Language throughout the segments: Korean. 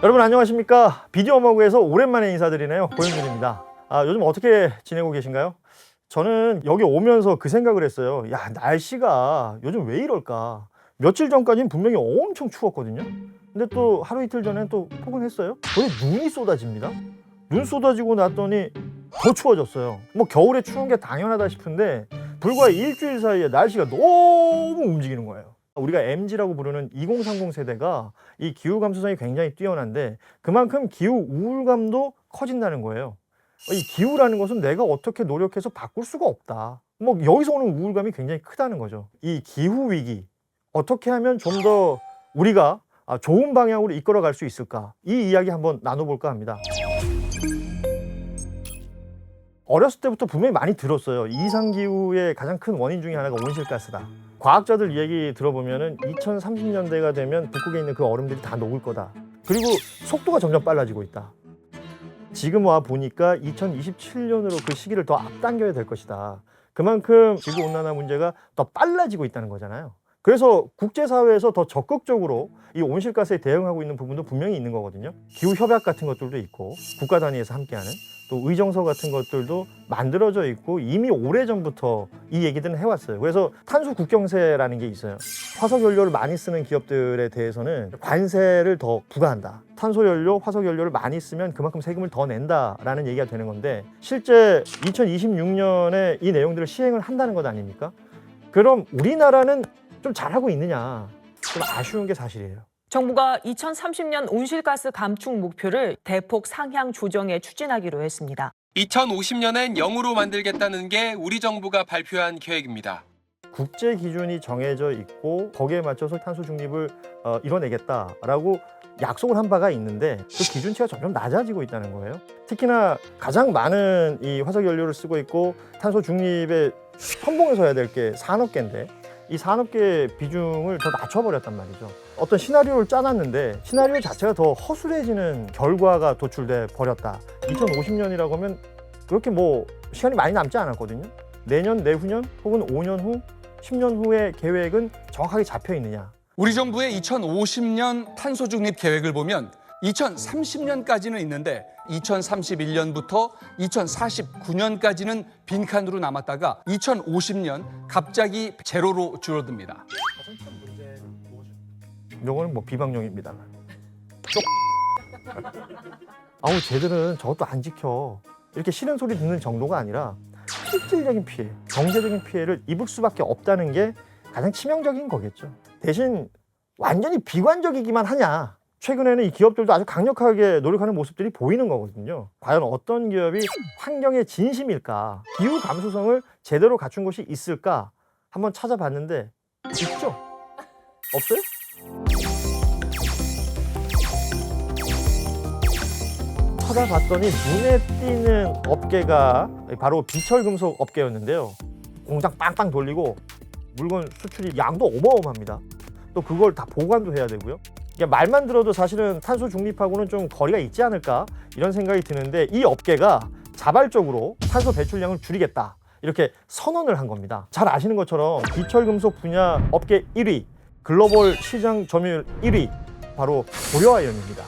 여러분 안녕하십니까? 비디오 머그에서 오랜만에 인사드리네요. 고영준입니다. 요즘 어떻게 지내고 계신가요? 저는 여기 오면서 그 생각을 했어요. 야, 날씨가 요즘 왜 이럴까? 며칠 전까지는 분명히 엄청 추웠거든요. 근데 또 하루 이틀 전엔 또 포근했어요. 거의 눈이 쏟아집니다. 눈 쏟아지고 났더니 더 추워졌어요. 뭐 겨울에 추운 게 당연하다 싶은데 불과 일주일 사이에 날씨가 너무 움직이는 거예요. 우리가 MZ라고 부르는 2030 세대가 이 기후 감수성이 굉장히 뛰어난데 그만큼 기후 우울감도 커진다는 거예요. 이 기후라는 것은 내가 어떻게 노력해서 바꿀 수가 없다. 뭐 여기서 오는 우울감이 굉장히 크다는 거죠. 이 기후 위기 어떻게 하면 좀 더 우리가 좋은 방향으로 이끌어 갈 수 있을까? 이 이야기 한번 나눠볼까 합니다. 어렸을 때부터 분명히 많이 들었어요. 이상기후의 가장 큰 원인 중에 하나가 온실가스다. 과학자들 얘기 들어보면은 2030년대가 되면 북극에 있는 그 얼음들이 다 녹을 거다. 그리고 속도가 점점 빨라지고 있다. 지금 와 보니까 2027년으로 그 시기를 더 앞당겨야 될 것이다. 그만큼 지구온난화 문제가 더 빨라지고 있다는 거잖아요. 그래서 국제사회에서 더 적극적으로 이 온실가스에 대응하고 있는 부분도 분명히 있는 거거든요. 기후협약 같은 것들도 있고 국가 단위에서 함께하는 또 의정서 같은 것들도 만들어져 있고 이미 오래전부터 이 얘기들은 해왔어요. 그래서 탄소 국경세라는 게 있어요. 화석연료를 많이 쓰는 기업들에 대해서는 관세를 더 부과한다. 탄소연료, 화석연료를 많이 쓰면 그만큼 세금을 더 낸다라는 얘기가 되는 건데 실제 2026년에 이 내용들을 시행을 한다는 것 아닙니까? 그럼 우리나라는 좀 잘하고 있느냐? 좀 아쉬운 게 사실이에요. 정부가 2030년 온실가스 감축 목표를 대폭 상향 조정해 추진하기로 했습니다. 2050년엔 0으로 만들겠다는 게 우리 정부가 발표한 계획입니다. 국제 기준이 정해져 있고 거기에 맞춰서 탄소 중립을 이뤄내겠다라고 약속을 한 바가 있는데 그 기준치가 점점 낮아지고 있다는 거예요. 특히나 가장 많은 이 화석 연료를 쓰고 있고 탄소 중립에 선봉에 서야 될 게 산업계인데 이 산업계의 비중을 더 낮춰버렸단 말이죠. 어떤 시나리오를 짜놨는데 시나리오 자체가 더 허술해지는 결과가 도출돼 버렸다. 2050년이라고 하면 그렇게 뭐 시간이 많이 남지 않았거든요. 내년, 내후년 혹은 5년 후, 10년 후의 계획은 정확하게 잡혀 있느냐. 우리 정부의 2050년 탄소 중립 계획을 보면 2030년까지는 있는데 2031년부터 2049년까지는 빈칸으로 남았다가 2050년 갑자기 제로로 줄어듭니다. 이거는 뭐 비방용입니다. 아우 쟤들은 저것도 안 지켜. 이렇게 싫은 소리 듣는 정도가 아니라 실질적인 피해, 경제적인 피해를 입을 수밖에 없다는 게 가장 치명적인 거겠죠. 대신 완전히 비관적이기만 하냐. 최근에는 이 기업들도 아주 강력하게 노력하는 모습들이 보이는 거거든요. 과연 어떤 기업이 환경에 진심일까? 기후 감수성을 제대로 갖춘 곳이 있을까? 한번 찾아봤는데 있죠? 없어요? 찾아봤더니 눈에 띄는 업계가 바로 비철금속 업계였는데요. 공장 빵빵 돌리고 물건 수출이 양도 어마어마합니다. 또 그걸 다 보관도 해야 되고요. 그러니까 말만 들어도 사실은 탄소 중립하고는 좀 거리가 있지 않을까 이런 생각이 드는데 이 업계가 자발적으로 탄소 배출량을 줄이겠다 이렇게 선언을 한 겁니다. 잘 아시는 것처럼 비철금속 분야 업계 1위, 글로벌 시장 점유율 1위 바로 고려아연입니다.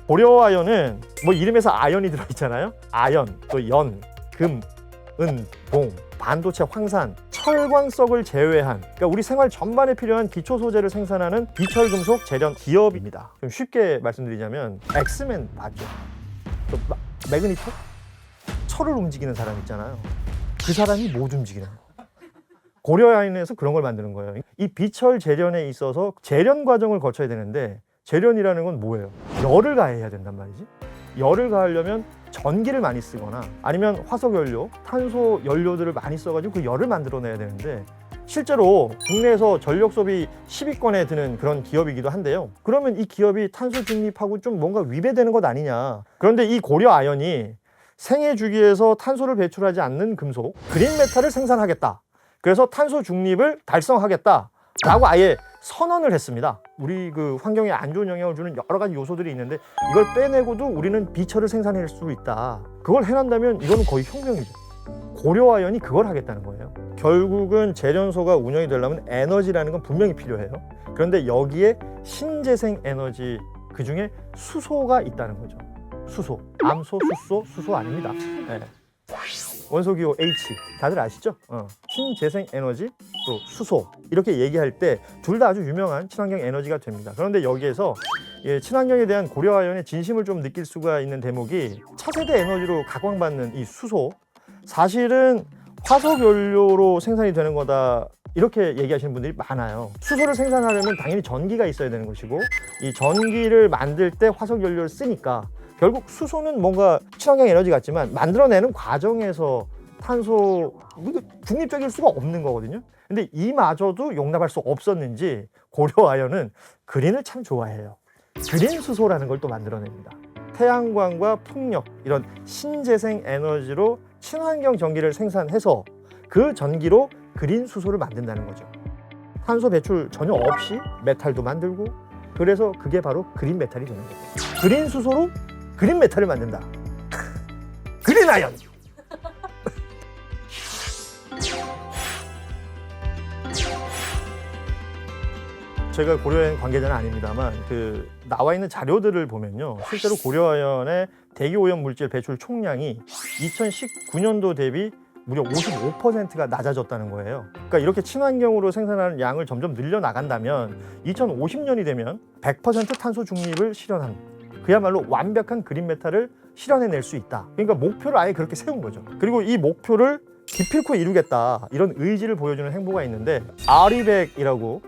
고려아연은 뭐 이름에서 아연이 들어있잖아요. 아연, 또 연, 금, 은, 봉, 반도체, 황산, 철광석을 제외한 그러니까 우리 생활 전반에 필요한 기초 소재를 생산하는 비철금속 제련 기업입니다. 좀 쉽게 말씀드리자면 엑스맨 맞죠? 또 매그니토? 철을 움직이는 사람 있잖아요. 그 사람이 못 움직이는 거. 고려아연에서 그런 걸 만드는 거예요. 이 비철 제련에 있어서 제련 과정을 거쳐야 되는데 제련이라는 건 뭐예요? 열을 가해야 된단 말이지. 열을 가하려면 전기를 많이 쓰거나 아니면 화석연료, 탄소 연료들을 많이 써가지고 그 열을 만들어내야 되는데 실제로 국내에서 전력 소비 10위권에 드는 그런 기업이기도 한데요. 그러면 이 기업이 탄소 중립하고 좀 뭔가 위배되는 것 아니냐. 그런데 이 고려아연이 생애 주기에서 탄소를 배출하지 않는 금속, 그린메탈을 생산하겠다. 그래서 탄소 중립을 달성하겠다. 라고 아예 선언을 했습니다. 우리 그 환경에 안 좋은 영향을 주는 여러 가지 요소들이 있는데 이걸 빼내고도 우리는 비철을 생산할 수 있다. 그걸 해낸다면 이거는 거의 혁명이죠. 고려아연이 그걸 하겠다는 거예요. 결국은 재련소가 운영이 되려면 에너지라는 건 분명히 필요해요. 그런데 여기에 신재생 에너지, 그중에 수소가 있다는 거죠. 수소, 암소, 수소, 수소 아닙니다. 네. 원소기호 H 다들 아시죠? 신재생 에너지 또 수소 이렇게 얘기할 때 둘 다 아주 유명한 친환경 에너지가 됩니다. 그런데 여기에서 친환경에 대한 고려아연의 진심을 좀 느낄 수가 있는 대목이 차세대 에너지로 각광받는 이 수소, 사실은 화석 연료로 생산이 되는 거다 이렇게 얘기하시는 분들이 많아요. 수소를 생산하려면 당연히 전기가 있어야 되는 것이고, 이 전기를 만들 때 화석 연료를 쓰니까 결국 수소는 뭔가 친환경 에너지 같지만 만들어내는 과정에서 탄소, 중립적일 수가 없는 거거든요. 근데 이마저도 용납할 수 없었는지 고려아연은 그린을 참 좋아해요. 그린 수소라는 걸 또 만들어냅니다. 태양광과 풍력, 이런 신재생 에너지로 친환경 전기를 생산해서 그 전기로 그린 수소를 만든다는 거죠. 탄소 배출 전혀 없이 메탈도 만들고, 그래서 그게 바로 그린 메탈이 되는 거죠. 그린 수소로 그린 메탈을 만든다. 그린 아연. 제가 고려아연 관계자는 아닙니다만 나와 있는 자료들을 보면요, 실제로 고려아연의 대기오염 물질 배출 총량이 2019년도 대비 무려 55%가 낮아졌다는 거예요. 그러니까 이렇게 친환경으로 생산하는 양을 점점 늘려나간다면 2050년이 되면 100% 탄소 중립을 실현한, 그야말로 완벽한 그린 메탈을 실현해낼 수 있다. 그러니까 목표를 아예 그렇게 세운 거죠. 그리고 이 목표를 기필코 이루겠다, 이런 의지를 보여주는 행보가 있는데, 아리백이라고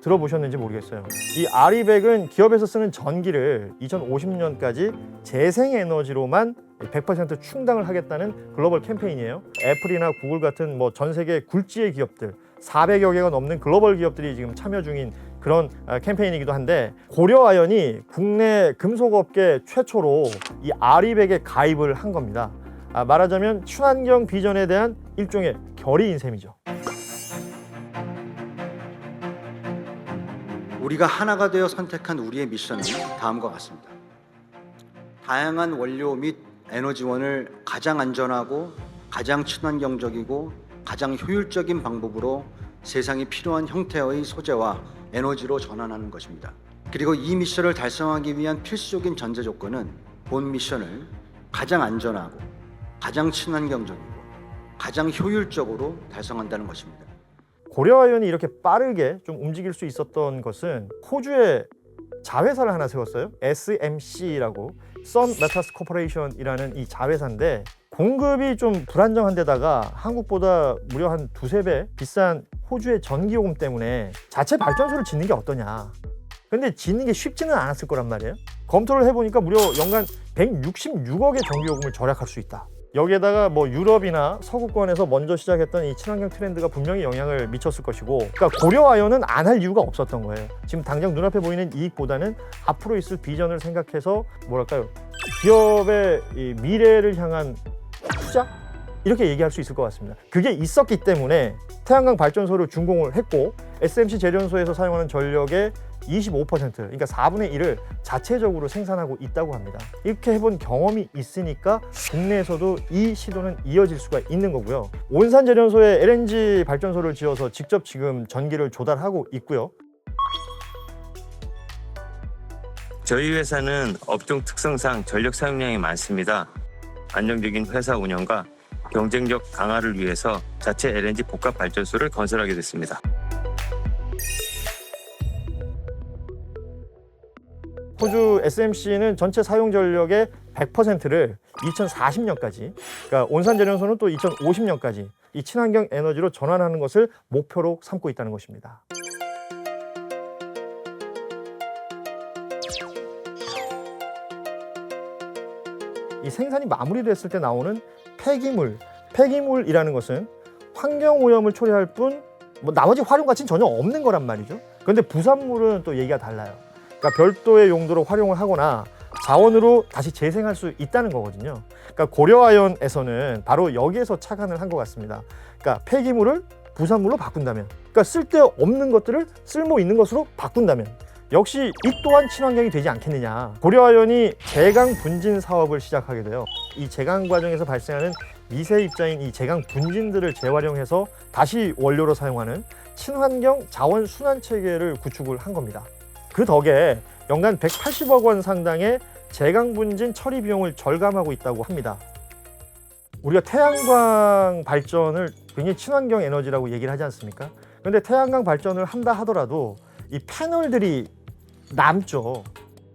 들어보셨는지 모르겠어요. 이 아리백은 기업에서 쓰는 전기를 2050년까지 재생에너지로만 100% 충당을 하겠다는 글로벌 캠페인이에요. 애플이나 구글 같은 전 세계 굴지의 기업들 400여 개가 넘는 글로벌 기업들이 지금 참여 중인 그런 캠페인이기도 한데, 고려아연이 국내 금속업계 최초로 이 아리백에 가입을 한 겁니다. 말하자면 친환경 비전에 대한 일종의 결의인 셈이죠. 우리가 하나가 되어 선택한 우리의 미션은 다음과 같습니다. 다양한 원료 및 에너지원을 가장 안전하고 가장 친환경적이고 가장 효율적인 방법으로 세상이 필요한 형태의 소재와 에너지로 전환하는 것입니다. 그리고 이 미션을 달성하기 위한 필수적인 전제 조건은 본 미션을 가장 안전하고 가장 친환경적이고 가장 효율적으로 달성한다는 것입니다. 고려아연이 이렇게 빠르게 좀 움직일 수 있었던 것은 호주에 자회사를 하나 세웠어요. SMC라고, Sun Metals Corporation이라는 이 자회사인데, 공급이 좀 불안정한 데다가 한국보다 무려 한 2~3배 비싼 호주의 전기요금 때문에 자체 발전소를 짓는 게 어떠냐. 근데 짓는 게 쉽지는 않았을 거란 말이에요. 검토를 해보니까 무려 연간 166억의 전기요금을 절약할 수 있다. 여기에다가 유럽이나 서구권에서 먼저 시작했던 이 친환경 트렌드가 분명히 영향을 미쳤을 것이고, 그러니까 고려아연은 안 할 이유가 없었던 거예요. 지금 당장 눈앞에 보이는 이익보다는 앞으로 있을 비전을 생각해서 기업의 이 미래를 향한 투자? 이렇게 얘기할 수 있을 것 같습니다. 그게 있었기 때문에 태양광 발전소를 준공을 했고, SMC 재련소에서 사용하는 전력의 25%, 그러니까 4분의 1을 자체적으로 생산하고 있다고 합니다. 이렇게 해본 경험이 있으니까 국내에서도 이 시도는 이어질 수가 있는 거고요. 온산 재련소에 LNG 발전소를 지어서 직접 지금 전기를 조달하고 있고요. 저희 회사는 업종 특성상 전력 사용량이 많습니다. 안정적인 회사 운영과 경쟁력 강화를 위해서 자체 LNG 복합 발전소를 건설하게 됐습니다. 호주 SMC는 전체 사용 전력의 100%를 2040년까지, 그러니까 온산 재련소는 또 2050년까지 이 친환경 에너지로 전환하는 것을 목표로 삼고 있다는 것입니다. 이 생산이 마무리됐을 때 나오는 폐기물이라는 것은 환경 오염을 초래할 뿐 나머지 활용 가치는 전혀 없는 거란 말이죠. 그런데 부산물은 또 얘기가 달라요. 그러니까 별도의 용도로 활용을 하거나 자원으로 다시 재생할 수 있다는 거거든요. 그러니까 고려아연에서는 바로 여기에서 착안을 한 것 같습니다. 그러니까 폐기물을 부산물로 바꾼다면, 그러니까 쓸데없는 것들을 쓸모 있는 것으로 바꾼다면 역시 이 또한 친환경이 되지 않겠느냐. 고려아연이 제강 분진 사업을 시작하게 돼요. 이 제강 과정에서 발생하는 미세 입자인 이 제강 분진들을 재활용해서 다시 원료로 사용하는 친환경 자원 순환 체계를 구축을 한 겁니다. 그 덕에 연간 180억 원 상당의 제강 분진 처리 비용을 절감하고 있다고 합니다. 우리가 태양광 발전을 굉장히 친환경 에너지라고 얘기를 하지 않습니까? 그런데 태양광 발전을 한다 하더라도 이 패널들이 남죠.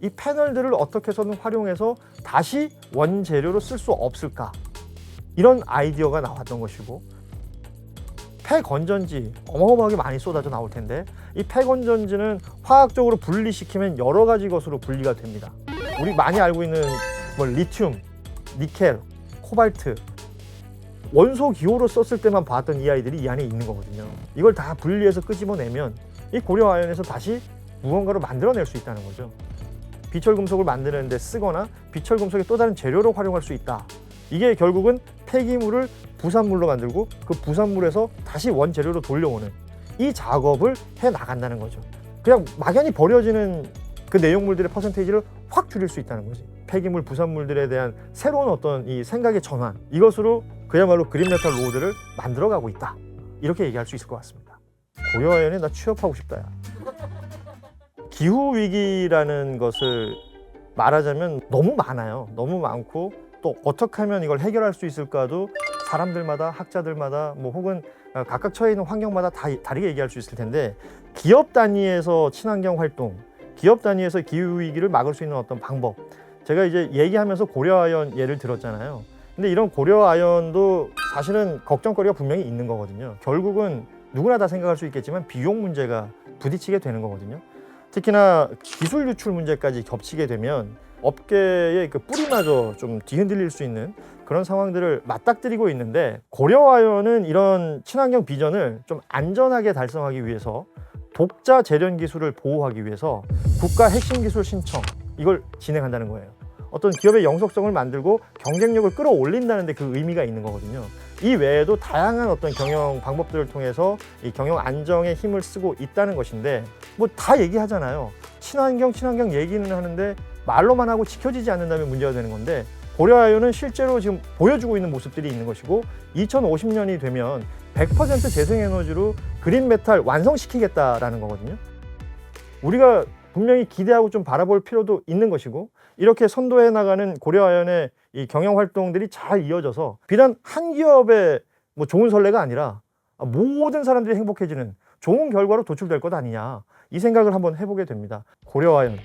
이 패널들을 어떻게 해서든 활용해서 다시 원재료로 쓸 수 없을까? 이런 아이디어가 나왔던 것이고, 폐건전지 어마어마하게 많이 쏟아져 나올 텐데 이 폐건전지는 화학적으로 분리시키면 여러 가지 것으로 분리가 됩니다. 우리 많이 알고 있는 뭐 리튬, 니켈, 코발트, 원소 기호로 썼을 때만 봤던 이 아이들이 이 안에 있는 거거든요. 이걸 다 분리해서 끄집어내면 이 고려 아연에서 다시 무언가를 만들어낼 수 있다는 거죠. 비철 금속을 만드는 데 쓰거나 비철 금속의 또 다른 재료로 활용할 수 있다. 이게 결국은 폐기물을 부산물로 만들고 그 부산물에서 다시 원재료로 돌려오는 이 작업을 해 나간다는 거죠. 그냥 막연히 버려지는 그 내용물들의 퍼센테이지를 확 줄일 수 있다는 거지. 폐기물 부산물들에 대한 새로운 어떤 이 생각의 전환, 이것으로 그야말로 그린메탈 로드를 만들어가고 있다. 이렇게 얘기할 수 있을 것 같습니다. 고려아연에 나 취업하고 싶다. 야. 기후 위기라는 것을 말하자면 너무 많아요. 너무 많고 또 어떻게 하면 이걸 해결할 수 있을까도 사람들마다, 학자들마다, 뭐 혹은 각각 처해 있는 환경마다 다 다르게 얘기할 수 있을 텐데, 기업 단위에서 친환경 활동, 기업 단위에서 기후 위기를 막을 수 있는 어떤 방법, 제가 이제 얘기하면서 고려아연 예를 들었잖아요. 근데 이런 고려아연도 사실은 걱정거리가 분명히 있는 거거든요. 결국은 누구나 다 생각할 수 있겠지만 비용 문제가 부딪히게 되는 거거든요. 특히나 기술 유출 문제까지 겹치게 되면 업계의 그 뿌리마저 좀 뒤흔들릴 수 있는 그런 상황들을 맞닥뜨리고 있는데, 고려아연은 이런 친환경 비전을 좀 안전하게 달성하기 위해서 독자 재련 기술을 보호하기 위해서 국가 핵심 기술 신청, 이걸 진행한다는 거예요. 어떤 기업의 영속성을 만들고 경쟁력을 끌어올린다는 데 그 의미가 있는 거거든요. 이 외에도 다양한 어떤 경영 방법들을 통해서 이 경영 안정에 힘을 쓰고 있다는 것인데, 뭐 다 얘기하잖아요. 친환경 얘기는 하는데 말로만 하고 지켜지지 않는다면 문제가 되는 건데, 고려아연은 실제로 지금 보여주고 있는 모습들이 있는 것이고, 2050년이 되면 100% 재생에너지로 그린메탈 완성시키겠다라는 거거든요. 우리가 분명히 기대하고 좀 바라볼 필요도 있는 것이고, 이렇게 선도해 나가는 고려아연의 이 경영 활동들이 잘 이어져서 비단 한 기업의 뭐 좋은 선례가 아니라 모든 사람들이 행복해지는 좋은 결과로 도출될 것 아니냐, 이 생각을 한번 해보게 됩니다. 고려아연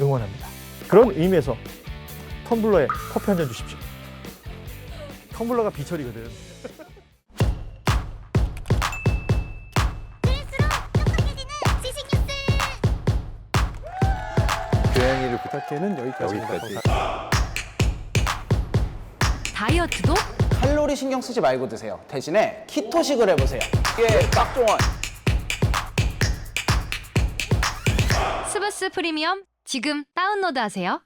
응원합니다. 그런 의미에서 텀블러에 커피 한 잔 주십시오. 텀블러가 비철이거든. 교양이를 부탁해는 여기까지입니다. 다이어트도 칼로리 신경 쓰지 말고 드세요. 대신에 키토식을 해보세요. 이게 딱 좋아. 스브스 프리미엄 지금 다운로드하세요.